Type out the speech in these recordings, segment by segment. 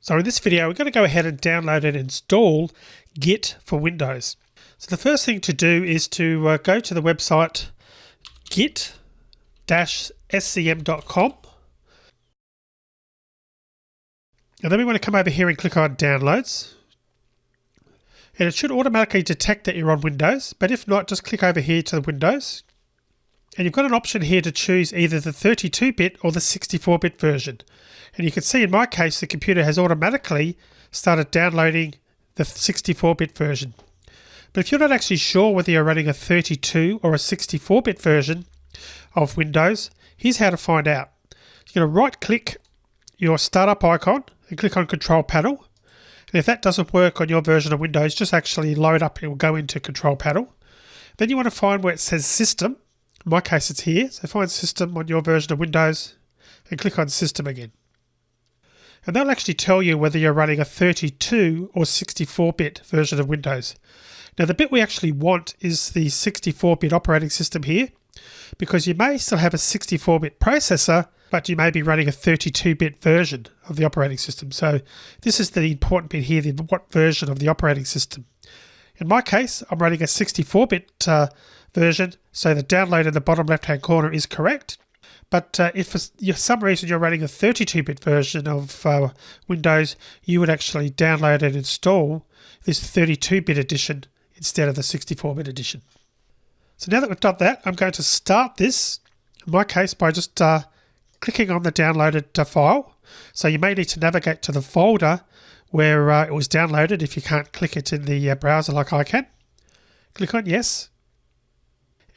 So in this video, we're going to go ahead and download and install Git for Windows. So the first thing to do is to go to the website git-scm.com. And then we want to come over here and click on Downloads. And it should automatically detect that you're on Windows, but if not, just click over here to the Windows. And you've got an option here to choose either the 32-bit or the 64-bit version. And you can see in my case, the computer has automatically started downloading the 64-bit version. But if you're not actually sure whether you're running a 32 or a 64-bit version of Windows, here's how to find out. You're going to right-click your startup icon and click on Control Panel. And if that doesn't work on your version of Windows, just actually load up and go into Control Panel. Then you want to find where it says System. In my case, it's here. So find System on your version of Windows and click on System again. And that'll actually tell you whether you're running a 32 or 64-bit version of Windows. Now, the bit we actually want is the 64-bit operating system here, because you may still have a 64-bit processor, but you may be running a 32-bit version of the operating system. So this is the important bit here, what version of the operating system. In my case, I'm running a 64-bit version, so the download in the bottom left-hand corner is correct. But if for some reason you're running a 32-bit version of Windows, you would actually download and install this 32-bit edition instead of the 64-bit edition. So now that we've done that, I'm going to start this, in my case, by just clicking on the downloaded file. So you may need to navigate to the folder where it was downloaded if you can't click it in the browser like I can. Click on Yes.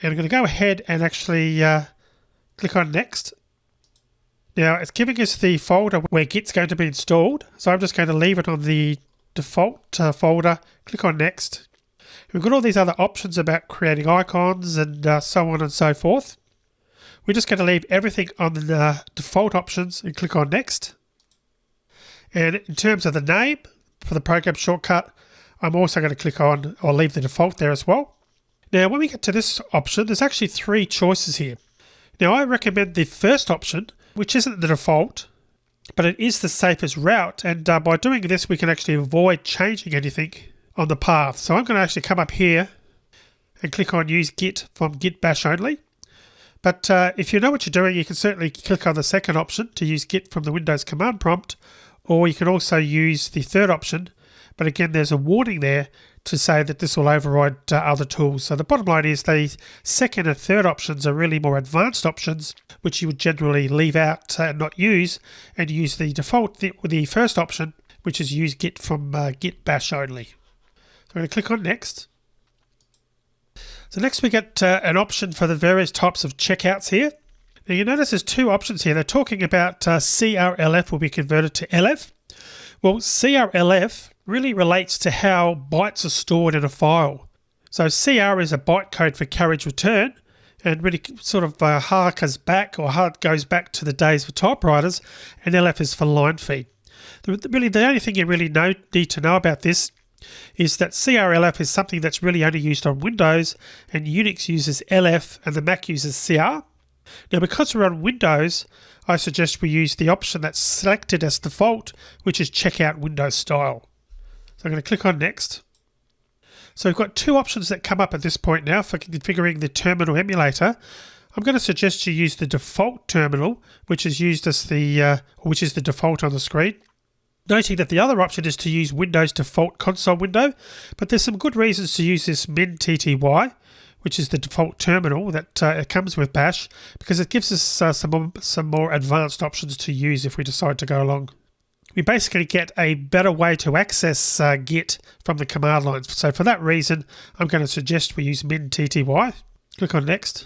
And I'm going to go ahead and actually click on Next. Now it's giving us the folder where Git's going to be installed. So I'm just going to leave it on the default folder. Click on Next. We've got all these other options about creating icons and so on and so forth. We're just going to leave everything on the default options and click on Next. And in terms of the name for the program shortcut, I'm also going to click on, or leave the default there as well. Now when we get to this option, there's actually three choices here. Now I recommend the first option, which isn't the default, but it is the safest route, and by doing this we can actually avoid changing anything on the path. So I'm going to actually come up here and click on Use Git from Git Bash only. But if you know what you're doing, you can certainly click on the second option to use Git from the Windows command prompt, or you can also use the third option, but again there's a warning there to say that this will override other tools. So the bottom line is the second and third options are really more advanced options, which you would generally leave out and not use, and use the default, the first option, which is use Git from Git Bash only. So I'm going to click on Next. So next we get an option for the various types of checkouts here. Now you notice there's two options here. They're talking about CRLF will be converted to LF. Well, CRLF really relates to how bytes are stored in a file. So CR is a byte code for carriage return, and really sort of harkens back, or goes back to the days of typewriters, and LF is for line feed. Really, the only thing you really need to know about this is that CRLF is something that's really only used on Windows, and Unix uses LF and the Mac uses CR. Now because we're on Windows, I suggest we use the option that's selected as default, which is Checkout Windows Style. So I'm going to click on Next. So we've got two options that come up at this point now for configuring the terminal emulator. I'm going to suggest you use the default terminal, which is used as which is the default on the screen. Noting that the other option is to use Windows default console window, but there's some good reasons to use this min-tty, which is the default terminal that it comes with Bash, because it gives us some more advanced options to use if we decide to go along. We basically get a better way to access Git from the command line. So for that reason, I'm going to suggest we use min-tty. Click on Next.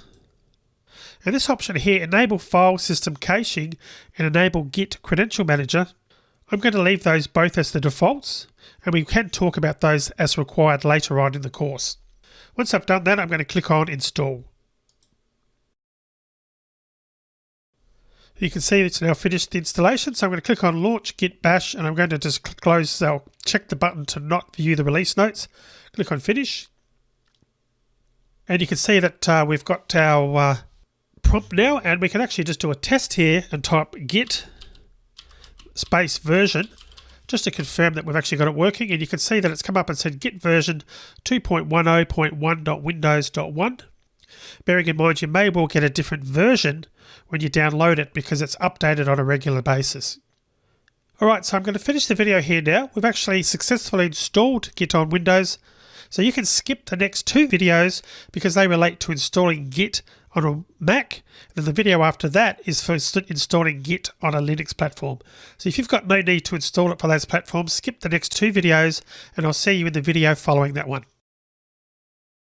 And this option here, Enable File System Caching and Enable Git Credential Manager, I'm going to leave those both as the defaults, and we can talk about those as required later on in the course. Once I've done that, I'm going to click on Install. You can see it's now finished the installation, so I'm going to click on Launch Git Bash, and I'm going to just check the button to not view the release notes. Click on Finish. And you can see that we've got our prompt now, and we can actually just do a test here and type Git space version just to confirm that we've actually got it working, and you can see that it's come up and said Git version 2.10.1.windows.1. Bearing in mind you may well get a different version when you download it because it's updated on a regular basis. Alright, so I'm going to finish the video here now. We've actually successfully installed Git on Windows, so you can skip the next 2 videos because they relate to installing Git on a Mac, and then the video after that is for installing Git on a Linux platform. So if you've got no need to install it for those platforms, skip the next 2 videos and I'll see you in the video following that one.